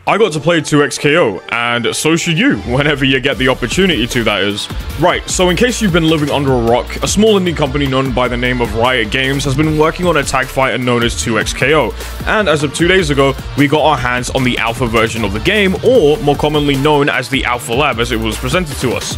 I got to play 2XKO, and so should you, whenever you get the opportunity to, that is. Right, so in case you've been living under a rock, a small indie company known by the name of Riot Games has been working on a tag fighter known as 2XKO, and as of 2 days ago, we got our hands on the alpha version of the game, or more commonly known as the Alpha Lab as it was presented to us.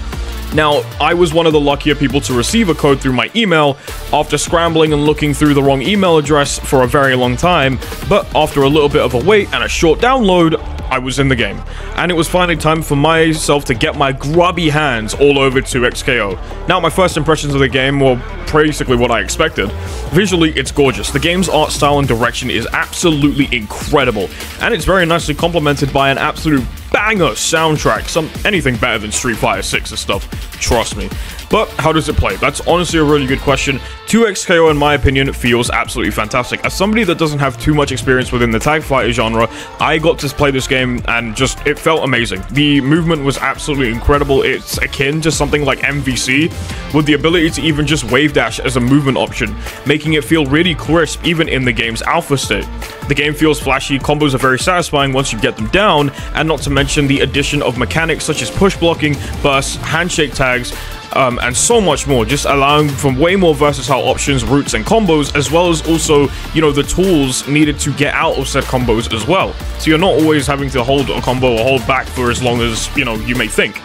Now, I was one of the luckier people to receive a code through my email after scrambling and looking through the wrong email address for a very long time, but after a little bit of a wait and a short download, I was in the game. And it was finally time for myself to get my grubby hands all over 2XKO. Now, my first impressions of the game were basically what I expected. Visually, it's gorgeous. The game's art style and direction is absolutely incredible, and it's very nicely complemented by an absolute banger soundtrack. Anything better than Street Fighter 6 and stuff, trust me. But how does it play? That's honestly a really good question. 2XKO, in my opinion, feels absolutely fantastic. As somebody that doesn't have too much experience within the tag fighter genre, I got to play this game and it felt amazing. The movement was absolutely incredible. It's akin to something like MVC, with the ability to even just wave dash as a movement option, making it feel really crisp even in the game's alpha state. The game feels flashy, combos are very satisfying once you get them down, and not to mention the addition of mechanics such as push blocking, bursts, handshake tags, and so much more, just allowing for way more versatile options, routes, and combos, as well as also, you know, the tools needed to get out of said combos as well. So you're not always having to hold a combo or hold back for as long as, you know, you may think.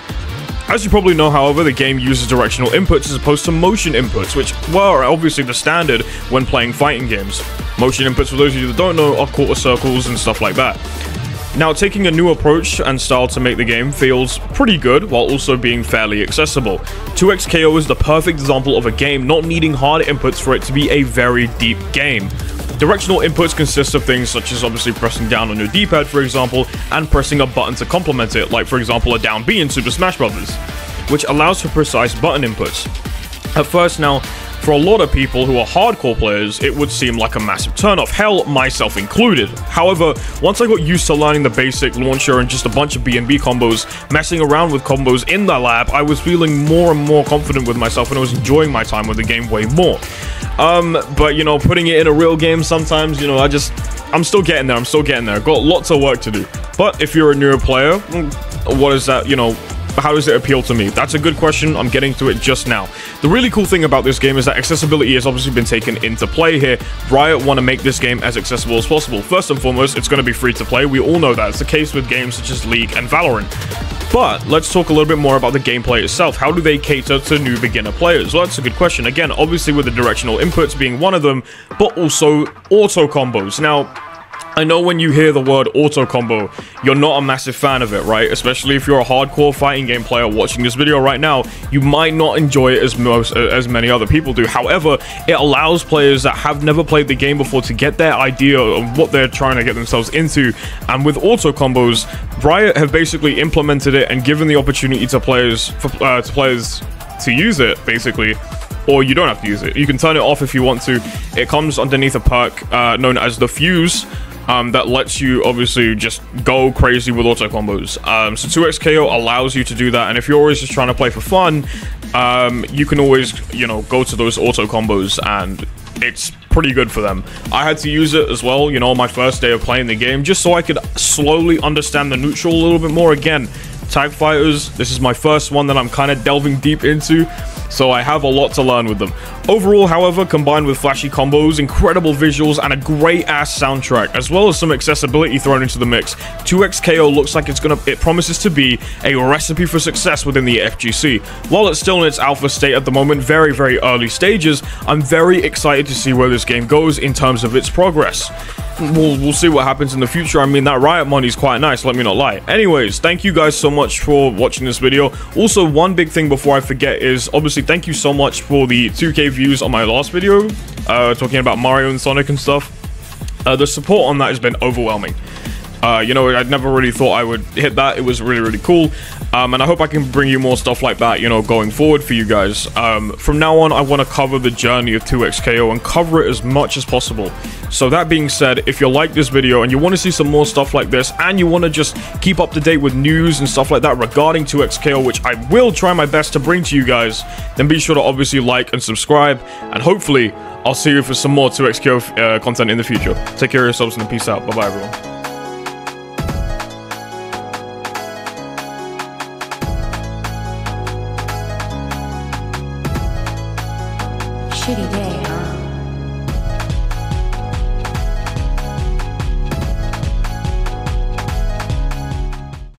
As you probably know, however, the game uses directional inputs as opposed to motion inputs, which were obviously the standard when playing fighting games. Motion inputs, for those of you that don't know, are quarter circles and stuff like that. Now, taking a new approach and style to make the game feels pretty good, while also being fairly accessible. 2XKO is the perfect example of a game not needing hard inputs for it to be a very deep game. Directional inputs consist of things such as obviously pressing down on your D-pad, for example, and pressing a button to complement it, like for example a down B in Super Smash Bros., which allows for precise button inputs. At first now, for a lot of people who are hardcore players, it would seem like a massive turnoff, hell, myself included. However, once I got used to learning the basic launcher and just a bunch of B&B combos, messing around with combos in the lab, I was feeling more and more confident with myself, and I was enjoying my time with the game way more. But, you know, putting it in a real game sometimes, you know, I'm still getting there, I've got lots of work to do. But if you're a newer player, what is that, you know, how does it appeal to me? That's a good question. I'm getting to it just now. The really cool thing about this game is that accessibility has obviously been taken into play here. Riot want to make this game as accessible as possible. First and foremost, it's going to be free to play. We all know that. It's the case with games such as League and Valorant. But let's talk a little bit more about the gameplay itself. How do they cater to new beginner players? Well, that's a good question. Again, obviously with the directional inputs being one of them, but also auto combos. Now, I know when you hear the word auto combo, you're not a massive fan of it, right? Especially if you're a hardcore fighting game player watching this video right now, you might not enjoy it as many other people do. However, it allows players that have never played the game before to get their idea of what they're trying to get themselves into. And with auto combos, Riot have basically implemented it and given the opportunity to players to use it, basically. Or you don't have to use it. You can turn it off if you want to. It comes underneath a perk known as the Fuse, that lets you obviously just go crazy with auto combos. So 2XKO allows you to do that, and if you're always just trying to play for fun, you can always, you know, go to those auto combos, and it's pretty good for them. I had to use it as well, you know, my first day of playing the game, just so I could slowly understand the neutral a little bit more. Again, tag fighters, this is my first one that I'm kind of delving deep into, so I have a lot to learn with them. Overall, however, combined with flashy combos, incredible visuals, and a great-ass soundtrack, as well as some accessibility thrown into the mix, 2XKO looks like it promises to be a recipe for success within the FGC. While it's still in its alpha state at the moment, very, very early stages, I'm very excited to see where this game goes in terms of its progress. We'll see what happens in the future. I mean, that Riot money's quite nice, let me not lie. Anyways, thank you guys so much for watching this video. Also, one big thing before I forget is, obviously, thank you so much for the 2K views on my last video, talking about Mario and Sonic and stuff. The support on that has been overwhelming. You know, I never really thought I would hit that. It was really, really cool. And I hope I can bring you more stuff like that, you know, going forward for you guys. From now on, I want to cover the journey of 2XKO and cover it as much as possible. So that being said, if you like this video and you want to see some more stuff like this, and you want to just keep up to date with news and stuff like that regarding 2XKO, which I will try my best to bring to you guys, then be sure to obviously like and subscribe, and hopefully I'll see you for some more 2XKO content in the future. Take care of yourselves and peace out. Bye-bye, everyone. shitty day, huh?